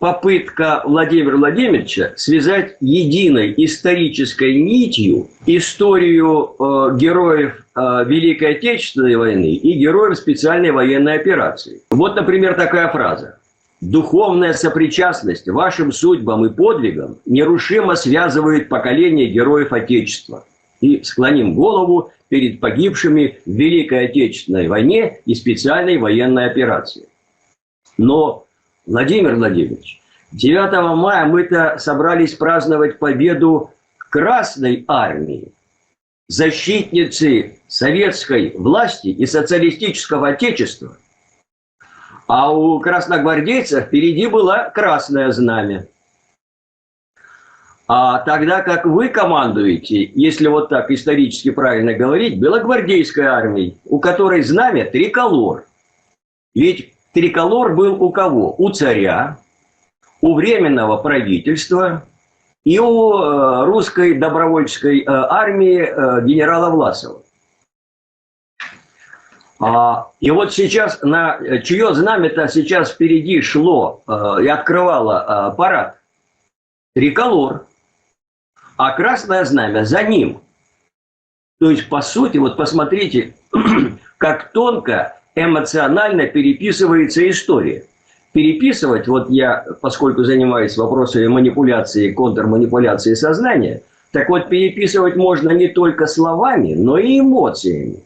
попытка Владимира Владимировича связать единой исторической нитью историю героев Великой Отечественной войны и героев специальной военной операции. Вот, например, такая фраза. «Духовная сопричастность вашим судьбам и подвигам нерушимо связывает поколение героев Отечества». И склоним голову перед погибшими в Великой Отечественной войне и специальной военной операции. Но, Владимир Владимирович, 9 мая мы-то собрались праздновать победу Красной Армии, защитницы советской власти и социалистического отечества. А у красногвардейцев впереди было Красное Знамя. А тогда как вы командуете, если вот так исторически правильно говорить, белогвардейской армией, у которой знамя триколор. Ведь триколор был у кого? У царя, у Временного правительства и у русской добровольческой армии генерала Власова. И вот сейчас, на чье знамя-то сейчас впереди шло и открывало парад? Триколор. А Красное Знамя за ним. То есть, по сути, вот посмотрите, как тонко эмоционально переписывается история. Переписывать, вот я, поскольку занимаюсь вопросами манипуляции, контрманипуляции сознания, так вот переписывать можно не только словами, но и эмоциями.